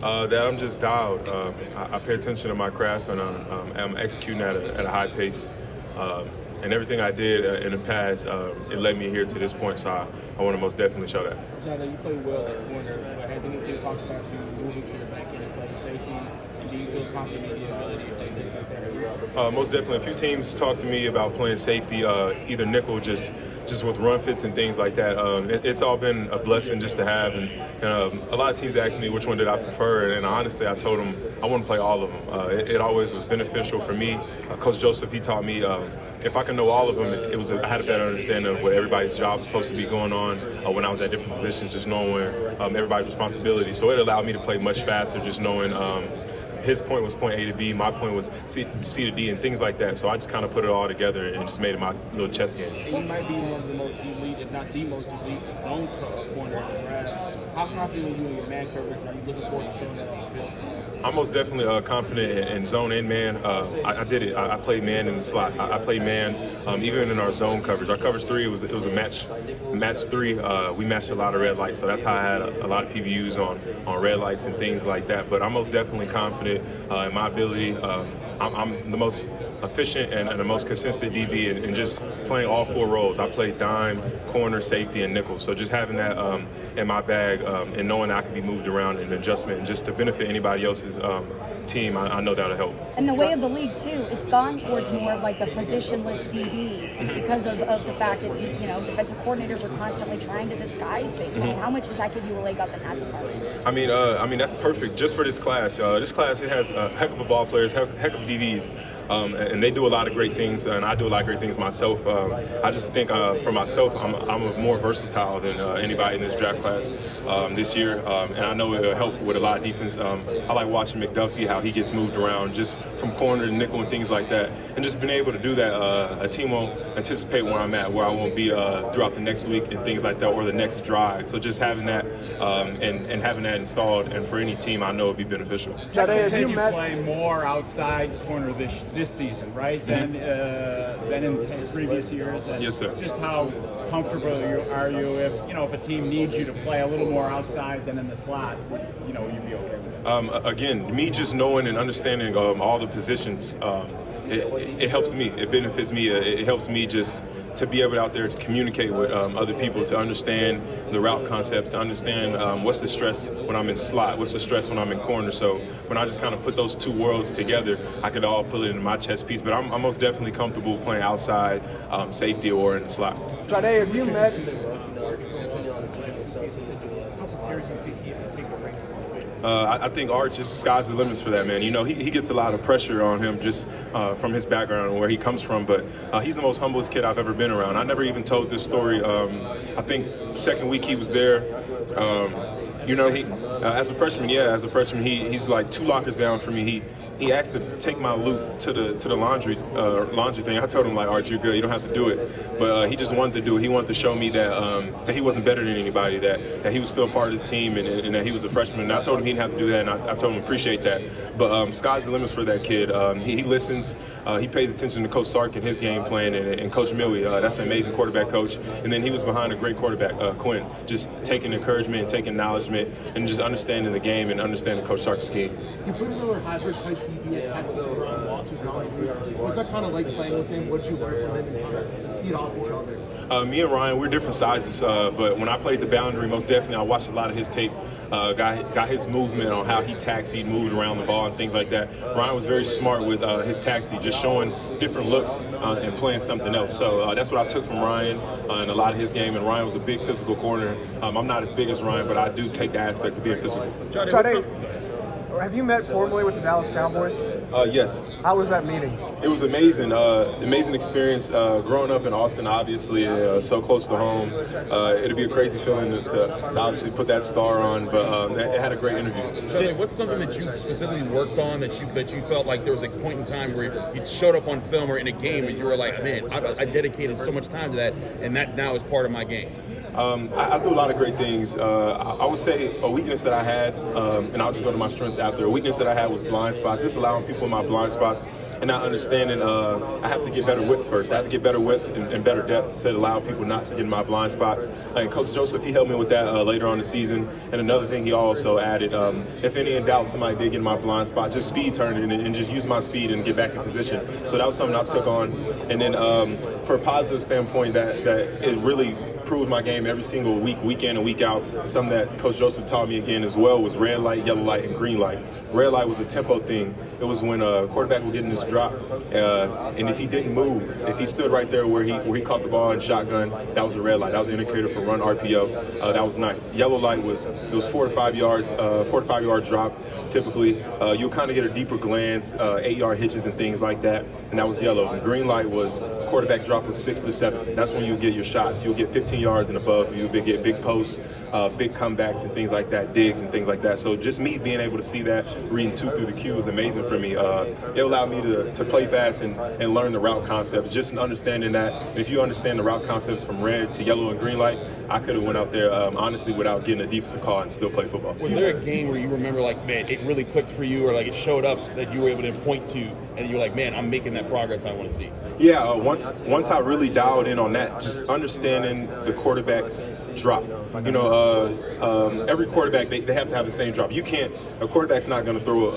That I'm just dialed. I pay attention to my craft, and I'm executing at a high pace. And everything I did in the past, it led me here to this point, so I want to most definitely show that. Jahdae, you play well at corner, but has any team talked about you moving to the back end and playing safety? And do you feel confident in your ability to play safety like that? Most definitely. A few teams talked to me about playing safety, either nickel, just with run fits and things like that. It's all been a blessing just to have, and a lot of teams asked me which one did I prefer, and honestly, I told them I want to play all of them. It always was beneficial for me. Coach Joseph, he taught me if I can know all of them, I had a better understanding of what everybody's job was supposed to be going on when I was at different positions, just knowing everybody's responsibility. So it allowed me to play much faster, just knowing his point was point A to B, my point was C to D, and things like that. So I just kind of put it all together and just made it my little chess game. And you might be one of the most elite, if not the most elite, zone corner in the draft. How confident are you in your man coverage? Are you looking forward to showing that on the field? I'm most definitely confident in zone and man. I did it. I played man in the slot. I played man even in our zone coverage. Our coverage 3, it was a match 3. We matched a lot of red lights, so that's how I had a lot of PBUs on red lights and things like that. But I'm most definitely confident in my ability. I'm the most efficient and the most consistent DB in just playing all 4 roles. I played dime, corner, safety, and nickel. So just having that in my bag and knowing I can be moved around in adjustment and just to benefit anybody else's team, I know that'll help. And the way of the league too, it's gone towards more of like the positionless DB because of the fact that defensive coordinators are constantly trying to disguise things. How much does that give you a leg up in that department? I mean that's perfect just for this class. This class, it has a heck of a ball players, heck of DBs, and they do a lot of great things, and I do a lot of great things myself. I just think for myself, I'm more versatile than anybody in this draft class this year, and I know it'll help with a lot of defense. I like watching McDuffie, how he gets moved around just from corner to nickel and things like that, and just being able to do that. A team won't anticipate where I'm at, where I won't be throughout the next week and things like that, or the next drive. So just having that and having that installed, and for any team, I know it'd be beneficial. Jahdae, you play more outside corner this season, right? Than in previous years. And yes, sir. Just how comfortable are you if a team needs you to play a little more outside than in the slot? You'd be okay with it. Again, me just knowing and understanding all the positions, it helps me. It benefits me. It helps me just to be able out there to communicate with other people, to understand the route concepts, to understand what's the stress when I'm in slot, what's the stress when I'm in corner. So when I just kind of put those 2 worlds together, I could all put it into my chess piece. But I'm most definitely comfortable playing outside, safety, or in the slot. Jahdae, have you met? I think Arch, just sky's the limits for that, man. He gets a lot of pressure on him just from his background and where he comes from, but he's the most humblest kid I've ever been around. I never even told this story. I think second week he was there. As a freshman, he's like 2 lockers down from me. He asked to take my loot to the laundry thing. I told him, like, Arch, you're good. You don't have to do it. But he just wanted to do it. He wanted to show me that he wasn't better than anybody, that he was still a part of his team, and that he was a freshman. And I told him he didn't have to do that, and I told him appreciate that. But sky's the limits for that kid. He listens. He pays attention to Coach Sark and his game plan, and Coach Millie. That's an amazing quarterback coach. And then he was behind a great quarterback, Quinn, just taking encouragement and taking acknowledgement and just understanding the game and understanding Coach Sark's scheme. You put another hybrid type DB at Texas and Ron Walters now. Was that kind of like playing with him? What did you learn from him and kind of feed off each other? Me and Ryan, we're different sizes, but when I played the boundary, most definitely I watched a lot of his tape, got his movement on how he taxied, moved around the ball and things like that. Ryan was very smart with his taxi, just showing different looks and playing something else. So that's what I took from Ryan and a lot of his game, and Ryan was a big physical corner. I'm not as big as Ryan, but I do take the aspect of being physical. Jahdae, have you met formally with the Dallas Cowboys? Yes. How was that meeting? It was amazing. Amazing experience. Growing up in Austin, obviously, so close to home. It'd be a crazy feeling to obviously put that star on, but it had a great interview. Jahdae, what's something that you specifically worked on that you felt like there was a point in time where you showed up on film or in a game and you were like, man, I dedicated so much time to that, and that now is part of my game? I do a lot of great things. I would say a weakness that I had, and I'll just go to my strengths after. A weakness that I had was blind spots, just allowing people in my blind spots and not understanding I have to get better width first. I have to get better width and better depth to allow people not to get in my blind spots. And Coach Joseph, he helped me with that later on in the season. And another thing he also added, if any in doubt somebody did get in my blind spot, just speed turn and just use my speed and get back in position. So that was something I took on. And then for a positive standpoint, that it really improves my game every single week, week in and week out. Something that Coach Joseph taught me again as well was red light, yellow light, and green light. Red light was a tempo thing. It was when a quarterback would get in this drop, and if he didn't move, if he stood right there where he caught the ball in shotgun, that was a red light. That was an indicator for run RPO. That was nice. Yellow light was 4 to 5 yards, 4 to 5 yard drop. Typically, you'll kind of get a deeper glance, 8-yard hitches and things like that, and that was yellow. And green light was quarterback drop was 6 to 7. That's when you get your shots. You'll get 15 yards and above. You'll get big posts, big comebacks and things like that, digs and things like that. So just me being able to see that, reading 2 through the queue was amazing for me. It allowed me to play fast and learn the route concepts. Just understanding that if you understand the route concepts from red to yellow and green light, I could have went out there honestly without getting a defensive call and still play football. Was there a game where you remember like, man, it really clicked for you, or like it showed up that you were able to point to and you're like, man, I'm making that progress I want to see? Yeah, once I really dialed in on that, just understanding the quarterback's drop. You know, every quarterback, they have to have the same drop. A quarterback's not going to throw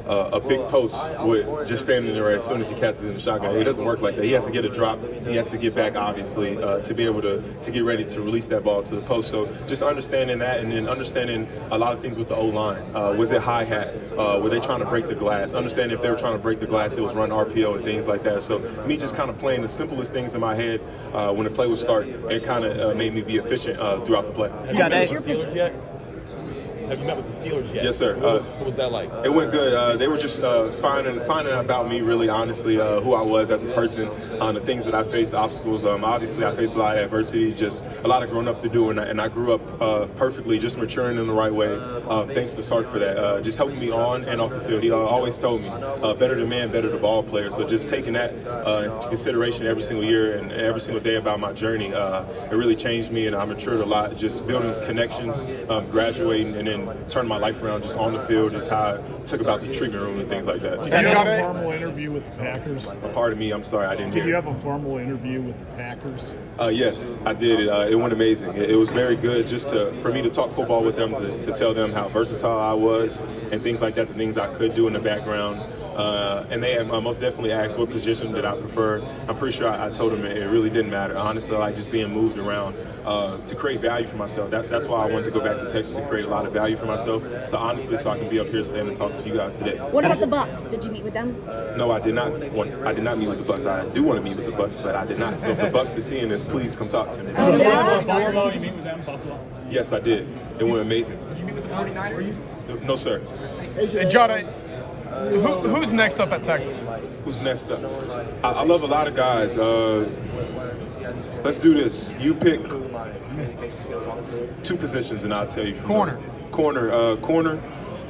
a big post with just standing there as soon as he catches in the shotgun. It doesn't work like that. He has to get a drop. He has to get back, obviously, to be able to get ready to release that ball to the post. So just understanding that, and then understanding a lot of things with the O-line. Was it hi-hat? Were they trying to break the glass? Understanding if they were trying to break the glass, it was run RPO and things like that. So me just kind of playing the simplest things in my head when the play would start, it kind of made me be efficient throughout the play. Have you met with the Steelers yet? Have you met with the Steelers yet? Yes, sir. What was that like? It went good. They were just finding about me, really, honestly, who I was as a person, the things that I faced, obstacles. Obviously, I faced a lot of adversity, just a lot of growing up to do, and I grew up perfectly, just maturing in the right way. Thanks to Sark for that. Just helping me on and off the field. He always told me, better the man, better the ball player. So just taking that into consideration every single year and every single day about my journey, it really changed me, and I matured a lot, just building connections, graduating, and then turning my life around just on the field, just how I took about the treatment room and things like that. Did you have a formal interview with the Packers? Pardon me, I'm sorry, I didn't hear. Did you have a formal interview with the Packers? Yes, I did. It went amazing. It was very good just for me to talk football with them, to tell them how versatile I was and things like that, the things I could do in the background. And they most definitely asked what position did I prefer. I'm pretty sure I told them it really didn't matter. Honestly, I like just being moved around to create value for myself. That's why I wanted to go back to Texas, to create a lot of value for myself. So honestly, so I can be up here standing and talking to you guys today. What about the Bucks? Did you meet with them? No, I did not. I did not meet with the Bucks. I do want to meet with the Bucks, but I did not. So if the Bucks is seeing this, please come talk to me. Oh, yeah? Buffalo, you meet with them, Buffalo? Yes, I did. It went amazing. Did you meet with the 49ers? No, sir. Hey, Jahdae, who's next up at Texas? Who's next up? I love a lot of guys. Let's do this. You pick 2 positions, and I'll tell you. Corner. Corner.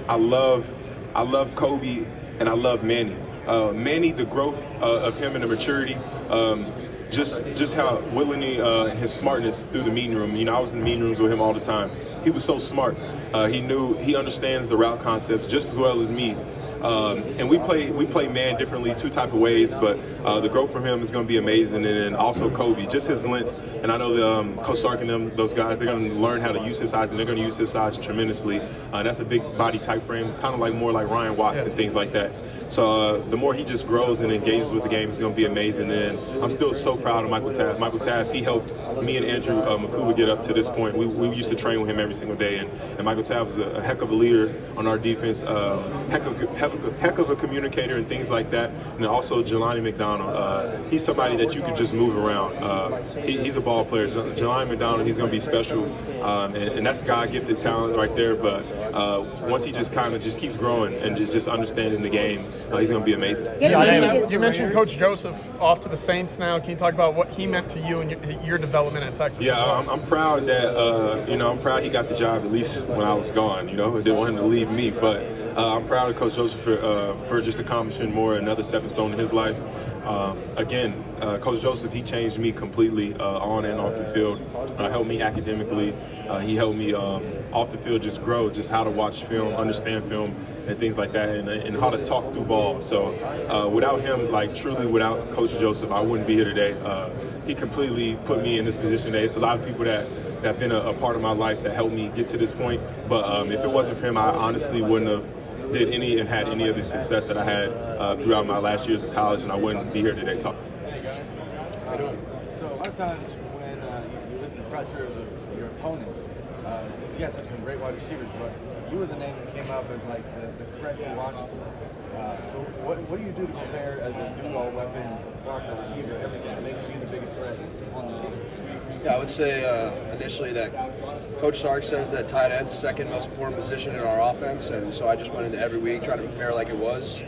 I love Kobe, and I love Manny. Manny, the growth of him and the maturity. Just how willingly his smartness through the meeting room. You know, I was in the meeting rooms with him all the time. He was so smart. He understands the route concepts just as well as me. And we play man differently, 2 type of ways, but the growth from him is going to be amazing. And then also Kobe, just his length. And I know Coach Sark and them, those guys, they're going to learn how to use his size, and they're going to use his size tremendously. That's a big body type frame, kind of like more like Ryan Watts and things like that. So the more he just grows and engages with the game, it's going to be amazing. And I'm still so proud of Michael Taft. Michael Taft, he helped me and Andrew Mukuba get up to this point. We used to train with him every single day, and Michael Taft was a heck of a leader on our defense, heck of a communicator and things like that. And also Jelani McDonald, he's somebody that you can just move around. He's a ball player. Jelani McDonald, he's going to be special, and that's God-gifted talent right there. But once he just kind of just keeps growing and just understanding the game, he's going to be amazing. You mentioned Coach Joseph off to the Saints now. Can you talk about what he meant to you and your development at Texas? Yeah, I'm proud that I'm proud he got the job at least when I was gone. I didn't want him to leave me, but I'm proud of Coach Joseph for just accomplishing more, another stepping stone in his life. again, Coach Joseph, he changed me completely on and off the field. Helped me academically. He helped me off the field just grow, just how to watch film, understand film, and things like that, and how to talk through ball. So without him, like truly without Coach Joseph, I wouldn't be here today. He completely put me in this position today. It's a lot of people that have been a part of my life that helped me get to this point. But if it wasn't for him, I honestly wouldn't have did any and had any of the success that I had throughout my last years of college, and I wouldn't be here today talking. How you doing? So a lot of times when you listen to pressers of your opponents, you guys have some great wide receivers, but you were the name that came up as like the threat to watch for. So what do you do to prepare as a dual weapon, blocker, receiver, everything that makes you the biggest threat on the team? Yeah, I would say initially that Coach Sark says that tight end's second most important position in our offense, and so I just went into every week trying to prepare like it was.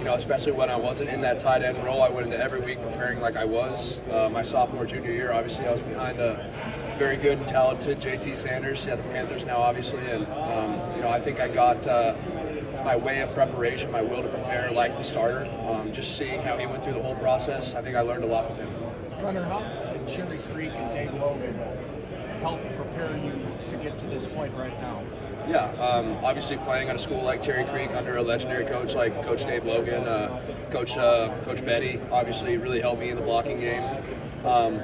Especially when I wasn't in that tight end role, I went into every week preparing like I was. My sophomore, junior year, obviously I was behind a very good and talented JT Sanders, the Panthers now obviously, and I think I got my way of preparation, my will to prepare like the starter. Just seeing how he went through the whole process, I think I learned a lot from him. Gunnar, how did Cherry Creek and Dave Logan help prepare you to get to this point right now? Yeah, obviously playing at a school like Cherry Creek under a legendary coach like Coach Dave Logan, Coach Betty, obviously really helped me in the blocking game.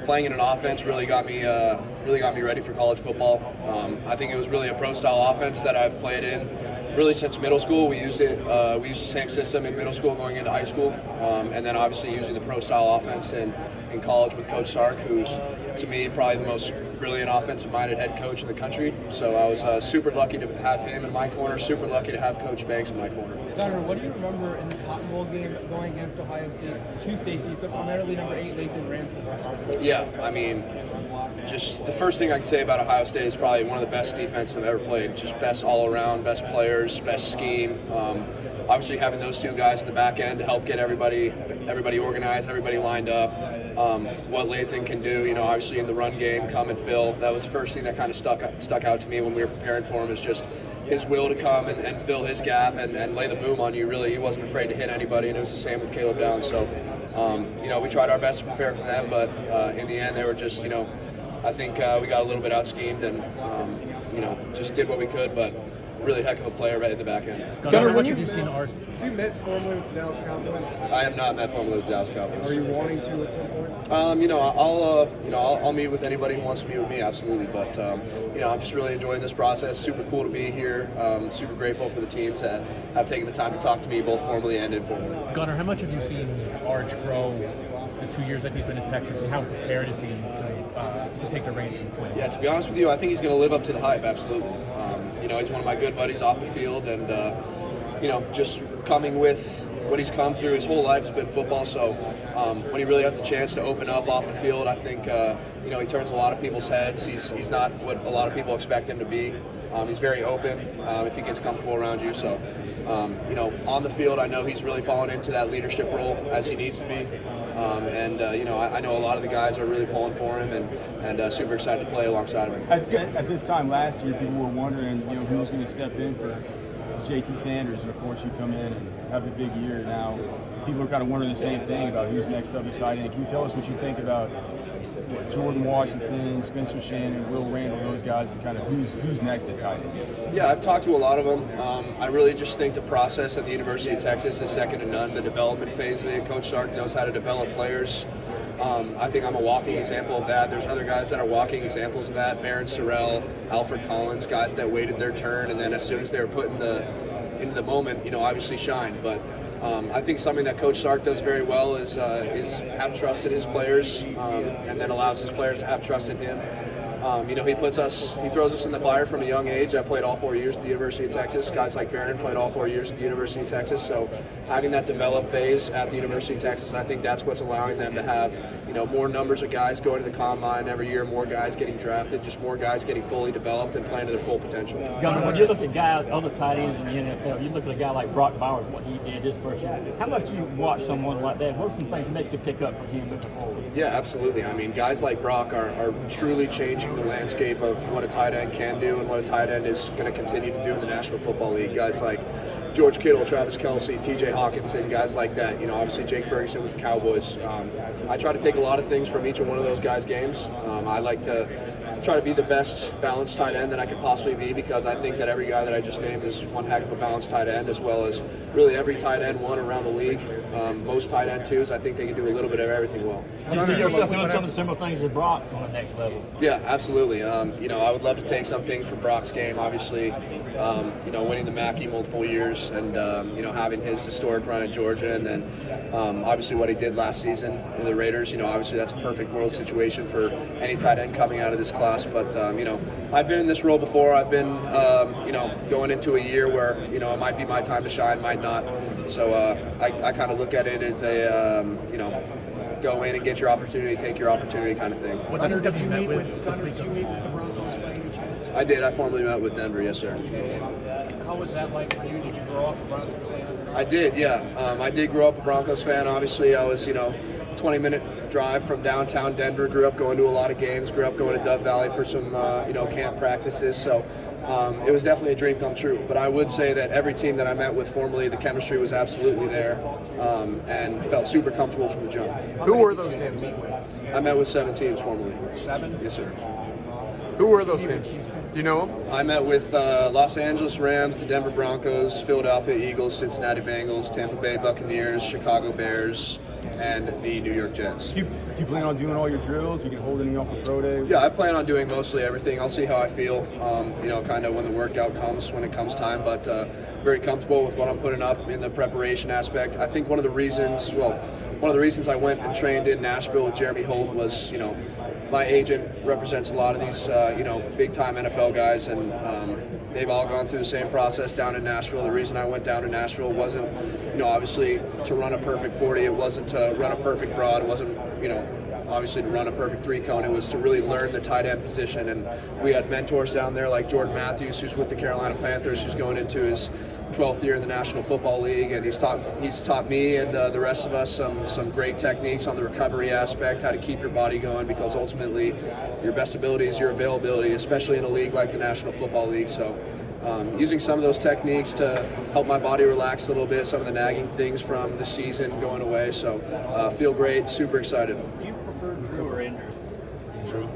Playing in an offense really got me ready for college football. I think it was really a pro-style offense that I've played in really since middle school. We used it. We used the same system in middle school going into high school, and then obviously using the pro-style offense in college with Coach Sark, who's to me probably the most brilliant offensive-minded head coach in the country. So I was super lucky to have him in my corner. Super lucky to have Coach Banks in my corner. Gunnar, what do you remember in the Cotton Bowl game going against Ohio State's two safeties, but primarily number 8, Lathan Ransom? Yeah, I mean, just the first thing I can say about Ohio State is probably one of the best defenses I've ever played. Just best all around, best players, best scheme. Obviously having those two guys in the back end to help get everybody organized, everybody lined up. What Lathan can do, obviously in the run game, come and fill. That was the first thing that kind of stuck out to me when we were preparing for him, is just his will to come and fill his gap and lay the boom on you. Really, he wasn't afraid to hit anybody, and it was the same with Caleb Downs. So, we tried our best to prepare for them, but in the end, they were just, I think we got a little bit out-schemed and, just did what we could, but really heck of a player right in the back end. Gunnar, when have you seen Art? Have you met formally with the Dallas Cowboys? I have not met formally with the Dallas Cowboys. Are you wanting to at some point? I'll meet with anybody who wants to meet with me, absolutely. But I'm just really enjoying this process. Super cool to be here. Super grateful for the teams that have taken the time to talk to me, both formally and informally. Gunnar, how much have you seen Arch grow the 2 years that he's been in Texas, and how prepared is he to take the reins from Quinn? Yeah, to be honest with you, I think he's going to live up to the hype. Absolutely. He's one of my good buddies off the field, and just coming with what he's come through his whole life has been football. So when he really has a chance to open up off the field, I think he turns a lot of people's heads. He's not what a lot of people expect him to be. He's very open if he gets comfortable around you. So on the field, I know he's really fallen into that leadership role as he needs to be. I know a lot of the guys are really pulling for him and super excited to play alongside of him. At this time last year, people were wondering, who was going to step in for JT Sanders, and of course you come in and have a big year now. People are kind of wondering the same thing about who's next up at tight end. Can you tell us what you think about Jordan Washington, Spencer Shannon, Will Randall, those guys, and kind of who's next at tight end? Yeah, I've talked to a lot of them. I really just think the process at the University of Texas is second to none. The development phase of it, Coach Sark knows how to develop players. I think I'm a walking example of that. There's other guys that are walking examples of that. Barron Sorrell, Alfred Collins, guys that waited their turn, and then as soon as they were put into the moment, obviously shined. But I think something that Coach Sark does very well is have trust in his players, and then allows his players to have trust in him. He throws us in the fire from a young age. I played all 4 years at the University of Texas. Guys like Barron played all 4 years at the University of Texas. So having that develop phase at the University of Texas, I think that's what's allowing them to have more numbers of guys going to the combine every year, more guys getting drafted, just more guys getting fully developed and playing to their full potential. Gunnar, when you look at guys, other tight ends in the NFL, you look at a guy like Brock Bowers, what he did his first year. How much you watch someone like that? What are some things that you pick up from him moving forward? Yeah, absolutely. I mean, guys like Brock are truly changing the landscape of what a tight end can do and what a tight end is going to continue to do in the National Football League. Guys like George Kittle, Travis Kelce, TJ Hawkinson, guys like that. Obviously Jake Ferguson with the Cowboys. I try to take a lot of things from each one of those guys' games. I like to try to be the best balanced tight end that I could possibly be, because I think that every guy that I just named is one heck of a balanced tight end, as well as really every tight end one around the league. Most tight end twos, I think they can do a little bit of everything well. Do you see yourself doing some of the similar things as Brock on the next level? Yeah, absolutely. I would love to take some things from Brock's game, obviously, winning the Mackey multiple years and, having his historic run at Georgia, and then obviously what he did last season in the Raiders. Obviously that's a perfect world situation for any tight end coming out of this class. But, I've been in this role before. I've been, going into a year where, it might be my time to shine, might not. So I kind of look at it as a, go in and get your opportunity, take your opportunity kind of thing. Gunnar, did you meet with the Broncos by any chance? I did. I formally met with Denver, yes, sir. How was that like for you? Did you grow up a Broncos fan? I did, yeah. I did grow up a Broncos fan. Obviously, I was, 20-minute drive from downtown Denver. Grew up going to a lot of games. Grew up going to Dove Valley for some, camp practices. So it was definitely a dream come true. But I would say that every team that I met with formally, the chemistry was absolutely there, and felt super comfortable from the jump. Who were those teams? I met with 7 teams formally. 7? Yes, sir. Who were those teams? Do you know them? I met with Los Angeles Rams, the Denver Broncos, Philadelphia Eagles, Cincinnati Bengals, Tampa Bay Buccaneers, Chicago Bears, and the New York Jets. Do you plan on doing all your drills? You can hold anything off for pro day? Yeah, I plan on doing mostly everything. I'll see how I feel, kind of when the workout comes, when it comes time, but very comfortable with what I'm putting up in the preparation aspect. I think one of the reasons I went and trained in Nashville with Jeremy Holt was, my agent represents a lot of these, big-time NFL guys, and they've all gone through the same process down in Nashville. The reason I went down to Nashville wasn't, obviously to run a perfect 40. It wasn't to run a perfect broad. It wasn't, obviously to run a perfect 3-cone. It was to really learn the tight end position. And we had mentors down there like Jordan Matthews, who's with the Carolina Panthers, who's going into his 12th year in the National Football League, and he's taught me and the rest of us some great techniques on the recovery aspect, how to keep your body going, because ultimately your best ability is your availability, especially in a league like the National Football League. So using some of those techniques to help my body relax a little bit, some of the nagging things from the season going away. So feel great, super excited. Do you prefer Drew or Andrew? Drew.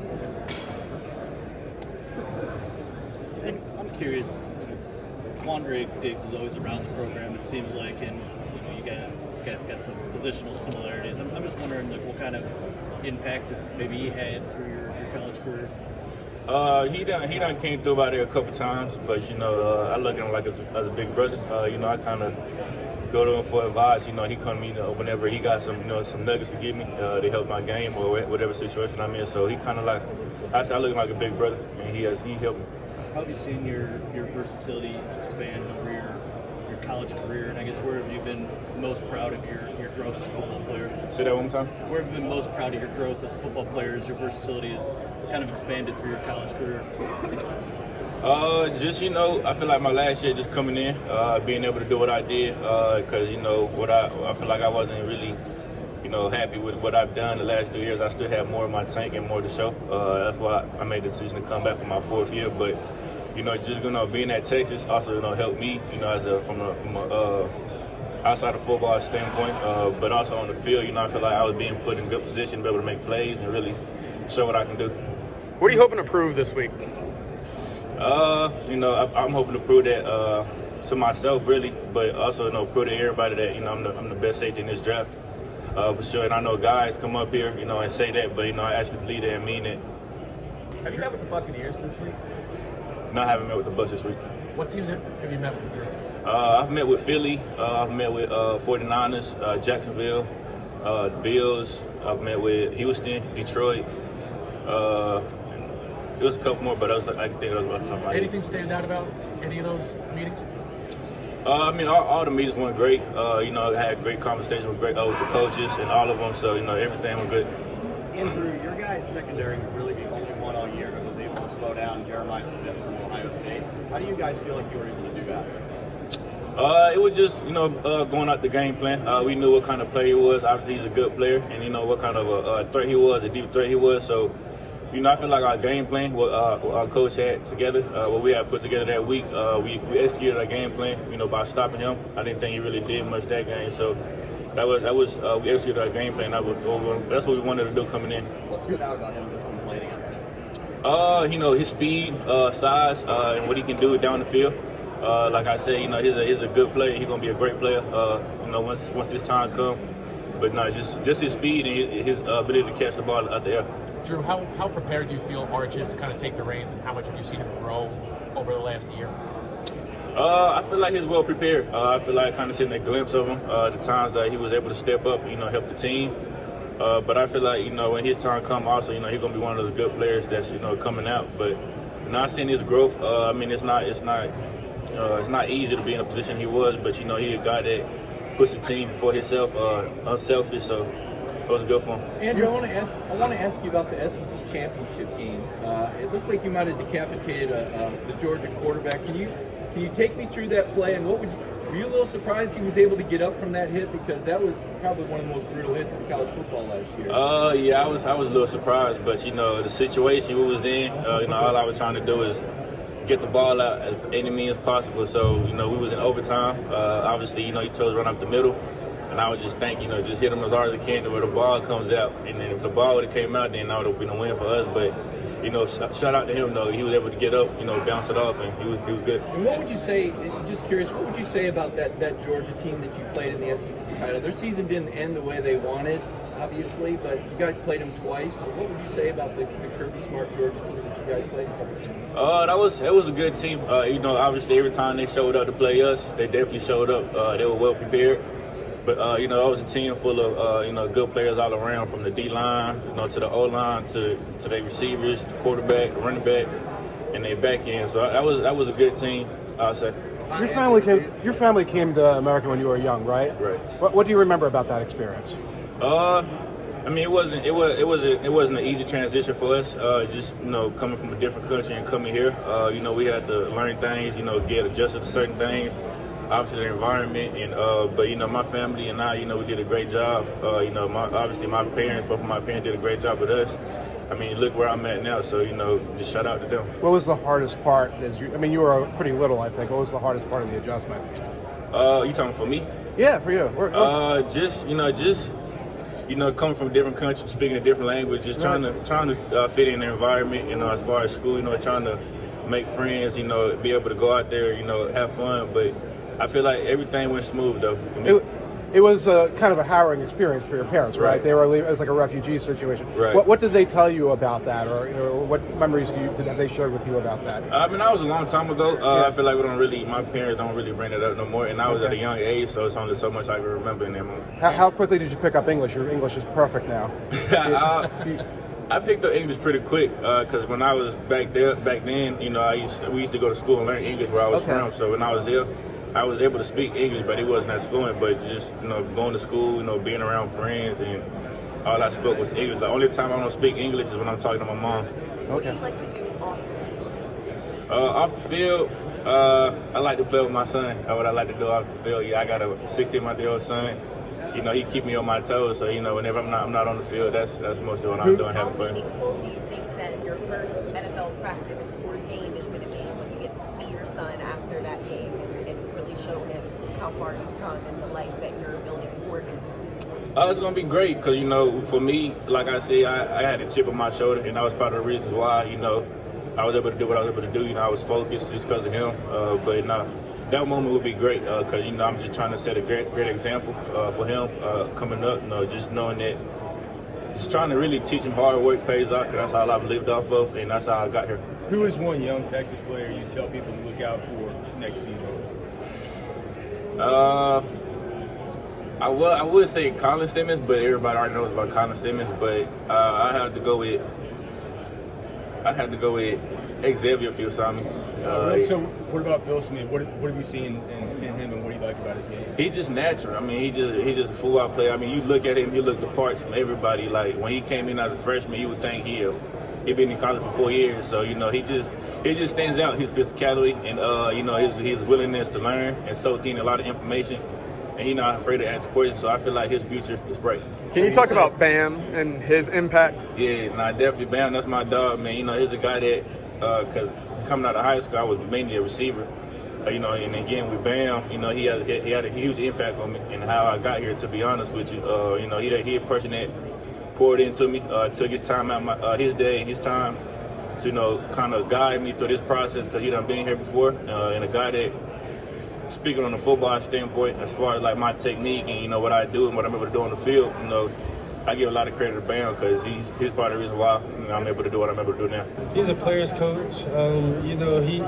I'm curious. Quandary Diggs is always around the program, it seems like, and you guys got some positional similarities. I'm just wondering, what kind of impact has maybe he had through your college career? He done came through about there a couple times, but I look at him like as a big brother. I kind of go to him for advice. He come to me whenever he got some some nuggets to give me to help my game or whatever situation I'm in. So he kind of like I look at him like a big brother, and he helped me. How have you seen your versatility expand over your college career? And I guess where have you been most proud of your growth as a football player? Say that one more time. Where have you been most proud of your growth as a football player as your versatility has kind of expanded through your college career? Just I feel like my last year just coming in, being able to do what I did, because I feel like I wasn't really happy with what I've done the last 3 years. I still have more in my tank and more to show. That's why I made the decision to come back for my 4th year. But just being at Texas also helped me, as from a outside of football standpoint, but also on the field. I feel like I was being put in good position to be able to make plays and really show what I can do. What are you hoping to prove this week? I'm hoping to prove that to myself, really, but also prove to everybody that I'm the best safety in this draft. For sure, and I know guys come up here, and say that, but I actually believe it and mean it. Have you met with the Buccaneers this week? No, I haven't met with the Bucs this week. What teams have you met with? I've met with Philly. I've met with 49ers, Jacksonville, the Bills. I've met with Houston, Detroit. It was a couple more, but I think that was what I'm talking about. Anything stand out about any of those meetings? All the meetings went great. I had great conversations with the coaches and all of them. So everything was good. Andrew, your guys' secondary was really the only one all year that was able to slow down Jeremiah Smith from Ohio State. How do you guys feel like you were able to do that? It was just, going out the game plan. We knew what kind of player he was. Obviously, he's a good player, and what kind of a threat he was, a deep threat he was. So, I feel like our game plan, what our coach had together, what we had put together that week, we executed our game plan, by stopping him. I didn't think he really did much that game. So, we executed our game plan. That's what we wanted to do coming in. What stood out about him this one playing against him? His speed, size, and what he can do down the field. Like I said, he's a good player. He's gonna be a great player. Once his time comes. But no, just his speed and his ability to catch the ball out there. Drew, how prepared do you feel Arch is to kind of take the reins, and how much have you seen him grow over the last year? I feel like he's well prepared. I feel like kind of seeing a glimpse of him, the times that he was able to step up, help the team. But I feel like, when his time comes also, he's gonna be one of those good players that's, coming out. But not seeing his growth, it's not easy to be in a position he was, but he's a guy that puts the team before himself, unselfish. So it was good for him. Andrew, I want to ask you about the SEC championship game. It looked like you might have decapitated the Georgia quarterback. Can you take me through that play, and were you a little surprised he was able to get up from that hit, because that was probably one of the most brutal hits in college football last year? Yeah, I was a little surprised, but the situation we was in, all I was trying to do is get the ball out as any means possible. So, we was in overtime. Obviously, he chose to run up the middle. And I would just think, just hit him as hard as I can to where the ball comes out. And then if the ball would have came out, then that would have been a win for us. But, shout out to him, though. He was able to get up, bounce it off, and he was good. And what would you say, just curious, what would you say about that Georgia team that you played in the SEC title? Their season didn't end the way they wanted, obviously, but you guys played them twice. So what would you say about the Kirby Smart Georgia team that you guys played a couple times? It was a good team. Obviously every time they showed up to play us, they definitely showed up. They were well prepared. But it was a team full of good players all around, from the D line, to the O line, to their receivers, the quarterback, the running back, and their back end. So that was a good team, I'd say. Your family came to America when you were young, right? Right. What do you remember about that experience? It wasn't an easy transition for us. Just coming from a different country and coming here. We had to learn things. Get adjusted to certain things. Obviously the environment, and but my family and I, we did a great job. Obviously my parents, both of my parents did a great job with us. Look where I'm at now. So just shout out to them. What was the hardest part? You were pretty little, I think. What was the hardest part of the adjustment? You talking for me? Yeah, for you. Just coming from a different country, speaking a different language, just trying to fit in the environment, as far as school, trying to make friends, be able to go out there, have fun. But I feel like everything went smooth, though, for me. It was kind of a harrowing experience for your parents, right? They were leaving. It was like a refugee situation. Right. What did they tell you about that, or what memories have they shared with you about that? That was a long time ago. I feel like my parents don't really bring it up no more, and I was at a young age, so it's only so much I can remember in that moment. How quickly did you pick up English? Your English is perfect now. I picked up English pretty quick, because when I was back then, we used to go to school and learn English where I was from. So when I was there, I was able to speak English, but it wasn't as fluent. But just going to school, being around friends, and all I spoke was English. The only time I don't speak English is when I'm talking to my mom. What do you like to do off the field? Off the field, I like to play with my son. What I like to do off the field, I got a 16-month-old son. He keep me on my toes. So whenever I'm not on the field, that's mostly what I'm doing, having fun. How meaningful do you think that your first NFL practice or game is going to be when you get to see your son after that game and really show him how far you've come and the life that you're building for him? It's going to be great because, for me, like I said, I had a chip on my shoulder, and that was part of the reasons why, I was able to do what I was able to do. I was focused just because of him. But that moment would be great because, I'm just trying to set a great example for him coming up, just knowing that, just trying to really teach him hard work pays off, because that's all I've lived off of, and that's how I got here. Who is one young Texas player you tell people to look out for next season? I would say Colin Simmons, but everybody already knows about Colin Simmons. But I have to go with I had to go with Xavier Filsami. So what about Phil Smith? What have you seen in him, and what do you like about his game? He's just natural. I mean, he's just a full-out player. I mean, you look at him, you look the parts from everybody. Like when he came in as a freshman, you would think he'd been in college for 4 years. So you know, he just stands out. His physicality and you know his willingness to learn and soak in a lot of information. And he's not afraid to ask questions. So I feel like his future is bright. Can you talk about Bam and his impact? Yeah, definitely Bam. That's my dog, man. You know, he's a guy that because coming out of high school, I was mainly a receiver. You know, and again with Bam, you know, he had a huge impact on me and how I got here. To be honest with you, you know, he a person that poured into me, took his time out, his day and his time to, you know, kind of guide me through this process because he done been here before, and a guy that, speaking on the football standpoint, as far as like my technique and you know what I do and what I'm able to do on the field, you know, I give a lot of credit to Bam because he's part of the reason why I'm able to do what I'm able to do now. He's a player's coach. You know, he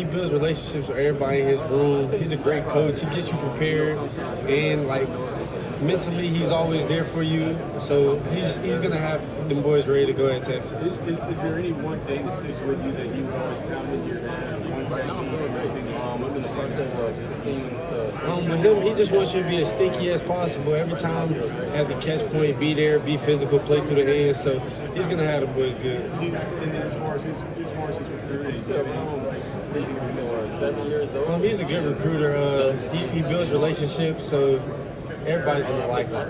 builds relationships with everybody in his room. He's a great coach. He gets you prepared, and like mentally, he's always there for you. So he's gonna have them boys ready to go at Texas. Is there any one thing that sticks with you that you would always pound in your head? With him, he just wants you to be as sticky as possible. Every time at the catch point, be there, be physical, play through the hands. So he's gonna have the boys good. And then as far as his recruiting, he's 7 years old. He's a good recruiter. He builds relationships, so everybody's gonna like him.